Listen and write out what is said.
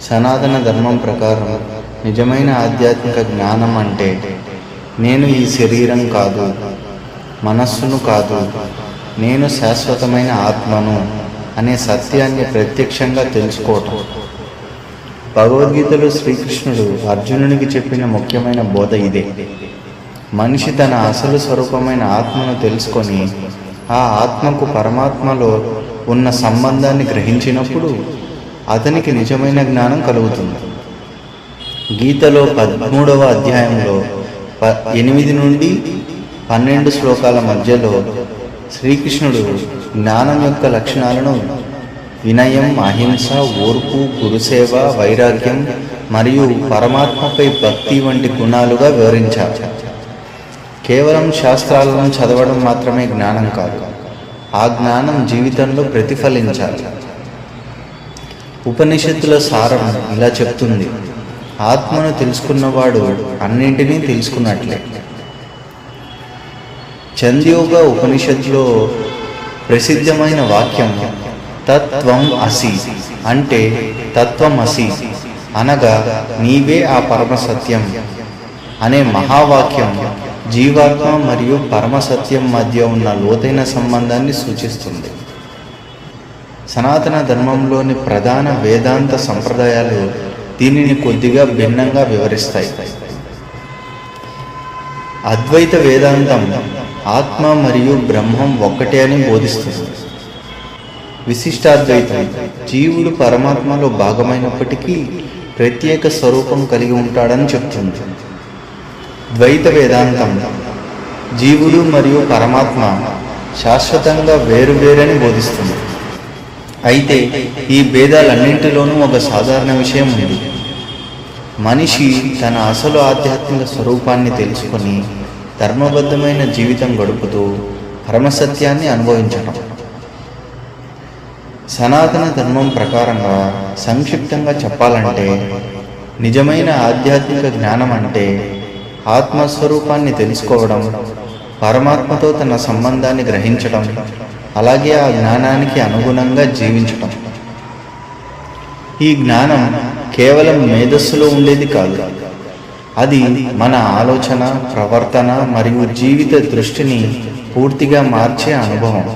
సనాతన ధర్మం ప్రకారం నిజమైన ఆధ్యాత్మిక జ్ఞానం అంటే నేను ఈ శరీరం కాదు, మనస్సును కాదు, నేను శాశ్వతమైన ఆత్మను అనే సత్యాన్ని ప్రత్యక్షంగా తెలుసుకోవటం. భగవద్గీతలో శ్రీకృష్ణుడు అర్జునునికి చెప్పిన ముఖ్యమైన బోధ ఇదే. మనిషి తన అసలు స్వరూపమైన ఆత్మను తెలుసుకొని ఆ ఆత్మకు పరమాత్మలో ఉన్న సంబంధాన్ని గ్రహించినప్పుడు అతనికి నిజమైన జ్ఞానం కలుగుతుంది. గీతలో 13వ అధ్యాయంలో 8 నుండి 12 శ్లోకాల మధ్యలో శ్రీకృష్ణుడు జ్ఞానం యొక్క లక్షణాలను వినయం, అహింస, ఓర్పు, గురుసేవ, వైరాగ్యం మరియు పరమాత్మపై భక్తి వంటి గుణాలుగా వివరించారు. కేవలం శాస్త్రాలను చదవడం మాత్రమే జ్ఞానం కాదు, ఆ జ్ఞానం జీవితంలో ప్రతిఫలించాలి. ఉపనిషత్తుల సారం ఇలా చెప్తుంది: ఆత్మను తెలుసుకున్నవాడు అన్నింటినీ తెలుసుకున్నట్లే. చంద్యోగ ఉపనిషత్తులో ప్రసిద్ధమైన వాక్యం తత్వం అసి అంటే తత్వం అసి అనగా నీవే ఆ పరమసత్యం అనే మహావాక్యం జీవాత్మ మరియు పరమసత్యం మధ్య ఉన్న లోతైన సంబంధాన్ని సూచిస్తుంది. సనాతన ధర్మంలోని ప్రధాన వేదాంత సంప్రదాయాలు దీనిని కొద్దిగా భిన్నంగా వివరిస్తాయి. అద్వైత వేదాంతం ఆత్మ మరియు బ్రహ్మం ఒక్కటే అని బోధిస్తుంది. విశిష్టాద్వైతం జీవుడు పరమాత్మలో భాగమైనప్పటికీ ప్రత్యేక స్వరూపం కలిగి ఉంటాడని చెప్తుంది. ద్వైత వేదాంతం జీవుడు మరియు పరమాత్మ శాశ్వతంగా వేరువేరని బోధిస్తుంది. అయితే ఈ భేదాలన్నింటిలోనూ ఒక సాధారణ విషయం ఉంది: మనిషి తన అసలు ఆధ్యాత్మిక స్వరూపాన్ని తెలుసుకొని ధర్మబద్ధమైన జీవితం గడుపుతూ పరమసత్యాన్ని అనుభవించటం. సనాతన ధర్మం ప్రకారంగా సంక్షిప్తంగా చెప్పాలంటే నిజమైన ఆధ్యాత్మిక జ్ఞానం అంటే ఆత్మస్వరూపాన్ని తెలుసుకోవడం, పరమాత్మతో తన సంబంధాన్ని గ్రహించడం, అలాగే ఆ జ్ఞానానికి అనుగుణంగా జీవించటం. ఈ జ్ఞానం కేవలం మేధస్సులో ఉండేది కాదు, అది మన ఆలోచన, ప్రవర్తన మరియు జీవిత దృష్టిని పూర్తిగా మార్చే అనుభవం.